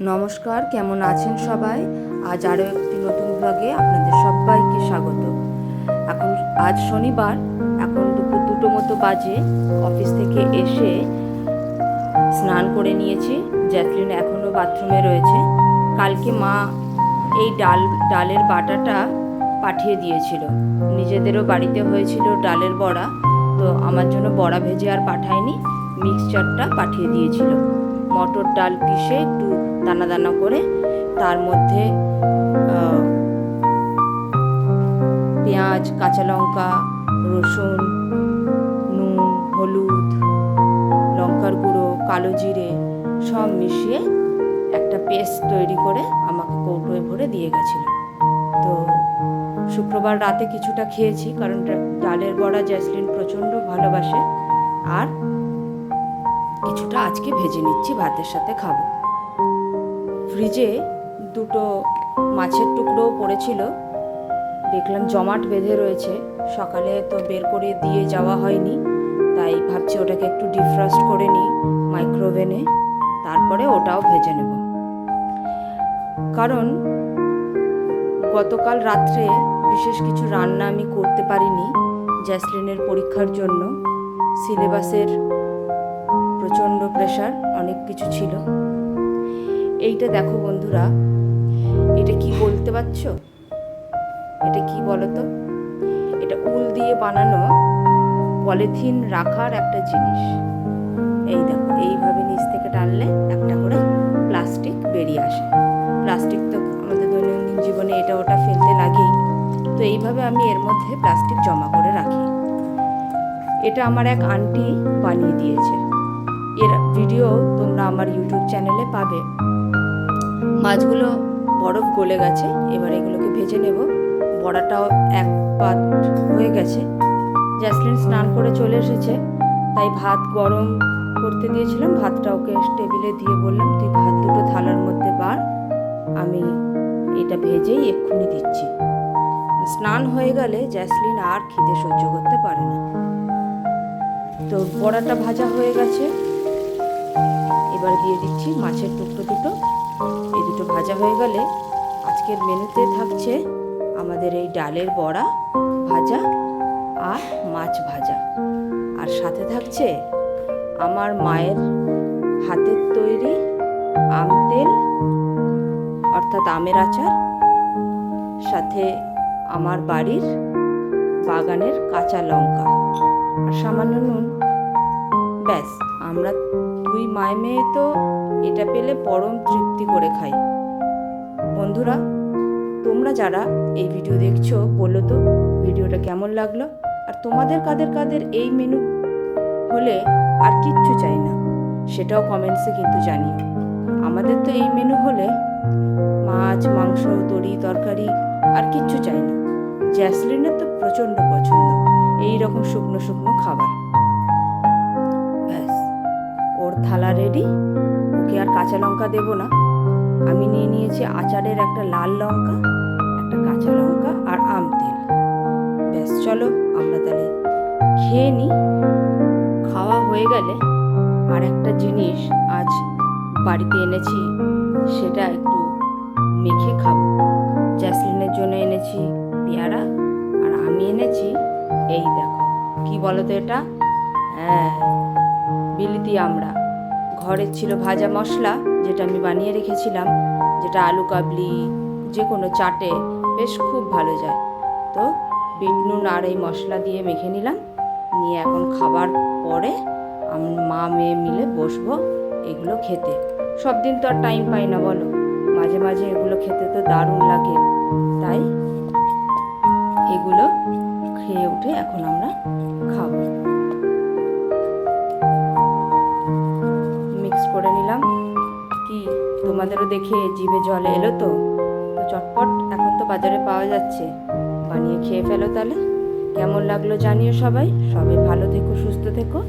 নমস্কার, কেমন আছেন সবাই? আজ আরও একটি নতুন ব্লগে আপনাদের সবাইকে স্বাগত। আজ শনিবার, এখন দুপুর 2টো মতো বাজে। অফিস থেকে এসে স্নান করে নিয়েছি। জ্যাসলিন এখনও বাথরুমে রয়েছে। কালকে মা এই ডালের বাটাটা পাঠিয়ে দিয়েছিল। নিজেদেরও বাড়িতে হয়েছিল ডালের বড়া, তো আমার জন্য বড়া ভেজে আর পাঠায়নি, মিক্সচারটা পাঠিয়ে দিয়েছিল। মটর ডাল পিষে একটু দানা দানা করে তার মধ্যে পেঁয়াজ, কাঁচা লঙ্কা, রসুন, নুন, হলুদ, লঙ্কার গুঁড়ো, কালো জিরে সব মিশিয়ে একটা পেস্ট তৈরি করে আমাকে কৌটোয় ভরে দিয়ে গেছিল। তো শুক্রবার রাতে কিছুটা খেয়েছি, কারণ ডালের বড়া জ্যাসলিন প্রচণ্ড ভালোবাসে, আর কিছুটা আজকে ভেজে নিচ্ছি, ভাতের সাথে খাবো। ফ্রিজে 2টো মাছের টুকরোও পড়েছিল, দেখলাম জমাট বেঁধে রয়েছে। সকালে তো বের করে দিয়ে যাওয়া হয়নি, তাই ভাবছি ওটাকে একটু ডিফ্রস্ট করে নিই মাইক্রোওভেনে, তারপরে ওটাও ভেজে নেব। কারণ গতকাল রাত্রে বিশেষ কিছু রান্না আমি করতে পারিনি, জ্যাসলিনের পরীক্ষার জন্য। সিলেবাসের প্রচণ্ড প্রেশার, অনেক কিছু ছিল। এইটা দেখো বন্ধুরা, এটা কি বলতে পারছো? এটা কি বলো তো? এটা উল দিয়ে বানানো পলিথিন রাখার একটা জিনিস। এই দেখো, এইভাবে নিচ থেকে টানলে একটা করে প্লাস্টিক বেরিয়ে আসে। প্লাস্টিক তো আমাদের দৈনন্দিন জীবনে এটা ওটা ফেলতে লাগেই, তো এইভাবে আমি এর মধ্যে প্লাস্টিক জমা করে রাখি। এটা আমার এক আন্টি বানিয়ে দিয়েছে। এর ভিডিও তোমরা আমার ইউটিউব চ্যানেলে পাবে। মাছগুলো বরফ গলে গেছে, এবার এগুলোকে ভেজে নেব। বড়াটাও এক পাত হয়ে গেছে। জ্যাসলিন স্নান করে চলে এসেছে, তাই ভাত গরম করতে দিয়েছিলাম। ভাতটা ওকে টেবিলে দিয়ে বললাম, তুই ভাত দুটো থালার মধ্যে বার, আমি এটা ভেজেই এক্ষুনি দিচ্ছি। স্নান হয়ে গেলে জ্যাসলিন আর খিদে সহ্য করতে পারে না। তো বড়াটা ভাজা হয়ে গেছে, এবার দিয়ে দিচ্ছি মাছের টুকরো দুটো। এই দুটো ভাজা হয়ে গেলে আজকের মেনুতে থাকছে আমাদের এই ডালের বড়া ভাজা আর মাছ ভাজা, আর সাথে থাকছে আমার মায়ের হাতের তৈরি আম তেল, অর্থাৎ আমের আচার, সাথে আমার বাড়ির বাগানের কাঁচা লঙ্কা আর সামান্য নুন। ব্যাস, আমরা 2 মায় মেয়ে তো এটা পেলে পরম তৃপ্তি করে খাই। বন্ধুরা, তোমরা যারা এই ভিডিও দেখছো, বলো তো ভিডিওটা কেমন লাগলো, আর তোমাদের কাদের কাদের এই মেনু হলে আর কিচ্ছু চাই না, সেটাও কমেন্টসে কিন্তু জানিও। আমাদের তো এই মেনু হলে মাছ, মাংস, তরি তরকারি আর কিচ্ছু চাই না। জ্যাসলিনের তো প্রচণ্ড পছন্দ এই রকম শুকনো শুকনো খাবার। ব্যাস, ওর থালা রেডি। ওকে আর কাঁচা লঙ্কা দেবো না, আমি নিয়ে নিয়েছি আচারের একটা লাল লঙ্কা, একটা কাঁচা লঙ্কা আর আম তেল। ব্যাস, চলো আমরা তাহলে খেয়ে নিই। খাওয়া হয়ে গেলে আর একটা জিনিস আজ বাড়িতে এনেছি, সেটা একটু মেখে খাবো। জ্যাসলিনের জন্য এনেছি পেয়ারা, আর আমি এনেছি এই দেখো, কি বলো তো এটা? হ্যাঁ, বিলিতি আমড়া। ঘরের ছিল ভাজা মশলা, যেটা আমি বানিয়ে রেখেছিলাম, যেটা আলু কাবলি যে কোনো চাটে বেশ খুব ভালো যায়। তো বিট নুন আর এই মশলা দিয়ে মেখে নিলাম, নিয়ে এখন খাবার পরে আমি মা মেয়ে মিলে বসবো এগুলো খেতে। সব দিন তো আর টাইম পাই না বলো, মাঝে মাঝে এগুলো খেতে তো দারুণ লাগে। তাই এগুলো খেয়ে উঠে এখন আমরা খাবো। মিক্স করে নিলাম। কি তোমাদেরও দেখে জিভে জল এলো তো? চটপট এখন তো বাজারে পাওয়া যাচ্ছে, বানিয়ে খেয়ে ফেলো তাহলে। কেমন লাগলো জানিও সবাই। সবাই ভালো থেকো, সুস্থ থেকো।